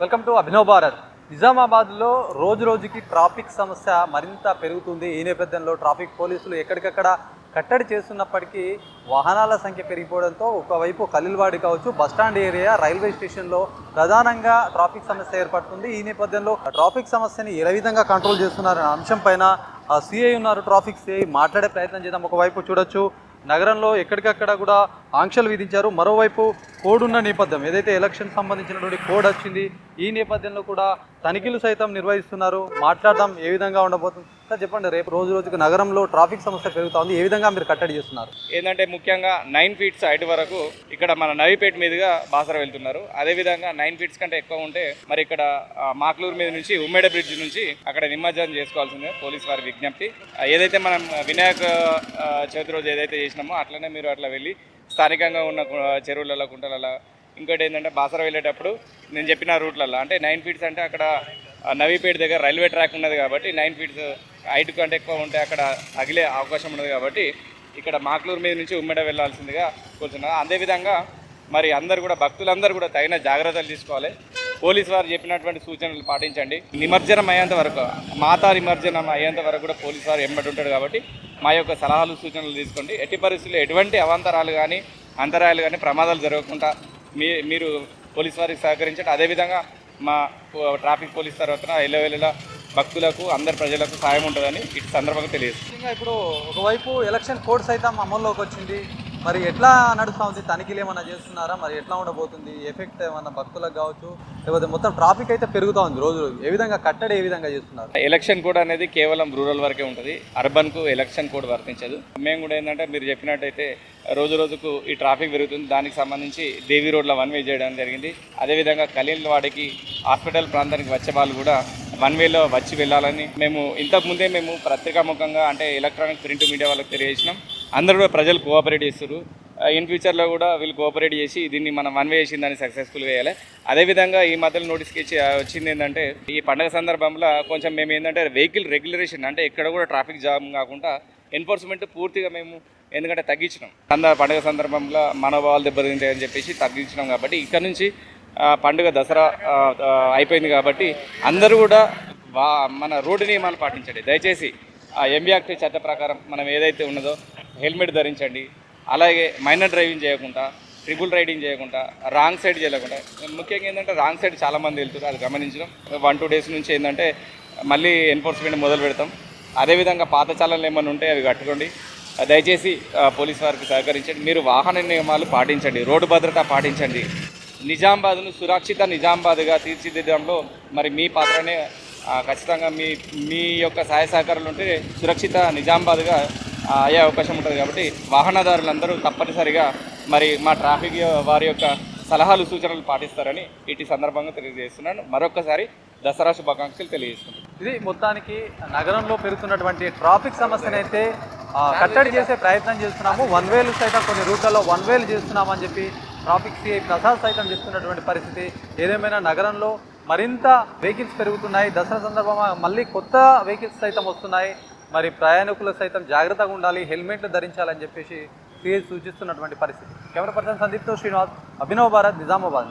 Welcome to Abhinav Bharat. నిజామాబాద్లో రోజు రోజుకి ట్రాఫిక్ సమస్య మరింత పెరుగుతుంది. ఈ నేపథ్యంలో ట్రాఫిక్ పోలీసులు ఎక్కడికక్కడ కట్టడి చేస్తున్నప్పటికీ వాహనాల సంఖ్య పెరిగిపోవడంతో ఒకవైపు ఖలీల్వాడి కావచ్చు, బస్టాండ్ ఏరియా, రైల్వే స్టేషన్లో ప్రధానంగా ట్రాఫిక్ సమస్య ఏర్పడుతుంది. ఈ నేపథ్యంలో ట్రాఫిక్ సమస్యని ఏ విధంగా కంట్రోల్ చేస్తున్నారనే అంశం పైన సిఐ ఉన్నారు, ట్రాఫిక్ సిఐ, మాట్లాడే ప్రయత్నం చేద్దాం. ఒకవైపు చూడొచ్చు నగరంలో ఎక్కడికక్కడ కూడా ఆంక్షలు విధించారు. మరోవైపు కోడ్ ఉన్న నేపథ్యం, ఏదైతే ఎలక్షన్ సంబంధించినటువంటి కోడ్ వచ్చింది, ఈ నేపథ్యంలో కూడా తనిఖీలు సైతం నిర్వహిస్తున్నారు. మాట్లాడదాం ఏ విధంగా ఉండబోతుంది సార్, చెప్పండి. రేపు రోజు రోజుకు నగరంలో ట్రాఫిక్ సమస్య పెరుగుతూ ఉంది, ఏ విధంగా మీరు కట్టడి చేస్తున్నారు? ఏంటంటే ముఖ్యంగా 9 ఫీట్స్ హైట్ వరకు ఇక్కడ మన నవీపేట మీదుగా బాసర వెళ్తున్నారు. అదేవిధంగా 9 ఫీట్స్ కంటే ఎక్కువ ఉంటే మరి ఇక్కడ మాక్లూరు మీద నుంచి ఉమ్మేడ బ్రిడ్జ్ నుంచి అక్కడ నిమజ్జనం చేసుకోవాల్సిందే పోలీస్ వారి విజ్ఞప్తి. ఏదైతే మనం వినాయక చవితి రోజు ఏదైతే చేసినామో అట్లనే మీరు అట్లా వెళ్ళి స్థానికంగా ఉన్న చెరువులలో, కుంటలలో, ఇంకోటి ఏంటంటే బాసర వెళ్ళేటప్పుడు నేను చెప్పిన రూట్లలో అంటే 9 ఫీట్స్ అంటే అక్కడ నవీపేట దగ్గర రైల్వే ట్రాక్ ఉన్నది కాబట్టి 9 ఫీట్స్ హైట్ కంటే ఎక్కువ ఉంటే అక్కడ తగిలే అవకాశం ఉన్నది కాబట్టి ఇక్కడ మాక్లూరు మీద నుంచి ఉమ్మడి వెళ్ళాల్సిందిగా కోరుతున్నారు. అదేవిధంగా మరి అందరు కూడా భక్తులందరూ కూడా తగిన జాగ్రత్తలు తీసుకోవాలి. పోలీసు వారు చెప్పినటువంటి సూచనలు పాటించండి. నిమజ్జనం అయ్యేంత వరకు, మాతా నిమజ్జనం అయ్యేంత వరకు కూడా పోలీసు వారు ఎంబడి ఉంటాడు కాబట్టి మా యొక్క సలహాలు సూచనలు తీసుకోండి. ఎట్టి పరిస్థితుల్లో ఎటువంటి అవాంతరాలు కానీ అంతరాయాలు కానీ ప్రమాదాలు జరగకుండా మీరు పోలీసు వారికి సహకరించండి. అదేవిధంగా మా ట్రాఫిక్ పోలీస్ తరఫున ఎల్లవెల్లలా భక్తులకు అందరి ప్రజలకు సాయం ఉంటుందని ఇటు సందర్భంగా తెలియజేస్తుంది. ఇప్పుడు ఒకవైపు ఎలక్షన్ కోడ్ సైతం అమల్లోకి వచ్చింది, మరి ఎట్లా నడుస్తూ ఉంది? తనిఖీలు ఏమైనా చేస్తున్నారా? మరి ఎట్లా ఉండబోతుంది? ఎఫెక్ట్ ఏమన్నా భక్తులకు కావచ్చు, లేకపోతే మొత్తం ట్రాఫిక్ అయితే పెరుగుతూ ఉంది రోజు రోజు, ఏ విధంగా కట్టడి ఏ విధంగా చేస్తున్నారు? ఎలక్షన్ కోడ్ అనేది కేవలం రూరల్ వరకే ఉంటుంది, అర్బన్కు ఎలక్షన్ కోడ్ వర్తించదు. మేము కూడా ఏంటంటే మీరు చెప్పినట్టయితే రోజు రోజుకు ఈ ట్రాఫిక్ పెరుగుతుంది. దానికి సంబంధించి దేవి రోడ్లో 1 వే చేయడం జరిగింది. అదేవిధంగా ఖలీల్వాడికి హాస్పిటల్ ప్రాంతానికి వచ్చే వాళ్ళు కూడా 1 వేలో వచ్చి వెళ్ళాలని మేము ఇంతకుముందే మేము పత్రికాముఖంగా అంటే ఎలక్ట్రానిక్ ప్రింట్ మీడియా వాళ్ళకి తెలియజేసినాం. అందరూ కూడా ప్రజలు కోఆపరేట్ చేస్తారు. ఇన్ ఫ్యూచర్లో కూడా వీళ్ళు కోఆపరేట్ చేసి దీన్ని మనం 1 వే చేసిందని సక్సెస్ఫుల్గా వేయాలి. అదేవిధంగా ఈ మధ్యలో నోటీస్కి వచ్చింది ఏంటంటే ఈ పండుగ సందర్భంలో కొంచెం మేము ఏంటంటే వెహికల్ రెగ్యులరేషన్ అంటే ఎక్కడ కూడా ట్రాఫిక్ జామ్ కాకుండా ఎన్ఫోర్స్మెంట్ పూర్తిగా మేము ఎందుకంటే తగ్గించినాం. పండుగ సందర్భంలో మనోభావాలు దెబ్బతింటాయని చెప్పేసి తగ్గించినాం. కాబట్టి ఇక్కడ నుంచి పండుగ దసరా అయిపోయింది కాబట్టి అందరూ కూడా మన రోడ్డు నియమాలు పాటించండి. దయచేసి ఎంబీ యాక్ట్ చట్ట ప్రకారం మనం ఏదైతే ఉన్నదో హెల్మెట్ ధరించండి. అలాగే మైనర్ డ్రైవింగ్ చేయకుండా, ట్రిపుల్ రైడింగ్ చేయకుండా, రాంగ్ సైడ్ చేయకుండా. ముఖ్యంగా ఏంటంటే రాంగ్ సైడ్ చాలామంది వెళ్తారు, అది గమనించడం. 1-2 డేస్ నుంచి ఏంటంటే మళ్ళీ ఎన్ఫోర్స్మెంట్ మొదలు పెడతాం. అదేవిధంగా పాత చాలనలు ఏమైనా ఉంటే అవి కట్టుకోండి. దయచేసి పోలీసు వారికి సహకరించండి. మీరు వాహన నియమాలు పాటించండి, రోడ్డు భద్రత పాటించండి. నిజామాబాద్ను సురక్షిత నిజామాబాద్గా తీర్చిదిద్దడంలో మరి మీ పాత్రనే ఖచ్చితంగా మీ యొక్క సహాయ సహకారాలు ఉంటే సురక్షిత నిజామాబాద్గా అయ్యే అవకాశం ఉంటుంది. కాబట్టి వాహనదారులందరూ తప్పనిసరిగా మరి మా ట్రాఫిక్ వారి యొక్క సలహాలు సూచనలు పాటిస్తారని ఇటు సందర్భంగా తెలియజేస్తున్నాను. మరొకసారి దసరా శుభాకాంక్షలు తెలియజేస్తున్నాను. ఇది మొత్తానికి నగరంలో పెరుగుతున్నటువంటి ట్రాఫిక్ సమస్యనైతే కట్టడి చేసే ప్రయత్నం చేస్తున్నాము. 1 వేలు సైతం కొన్ని రూట్లలో 1 వేలు చేస్తున్నామని చెప్పి ట్రాఫిక్ సిఐ ప్రసాద్ సైతం చేస్తున్నటువంటి పరిస్థితి. ఏదేమైనా నగరంలో మరింత వెహికల్స్ పెరుగుతున్నాయి. దసరా సందర్భంగా మళ్ళీ కొత్త వెహికల్స్ సైతం వస్తున్నాయి. మరి ప్రయాణికులు సైతం జాగ్రత్తగా ఉండాలి, హెల్మెట్లు ధరించాలని చెప్పేసి సిఐ సూచిస్తున్నటువంటి పరిస్థితి. కెమెరా పర్సన్ సందీప్తో శ్రీనివాస్, అభినవ్ భారత్, నిజామాబాద్.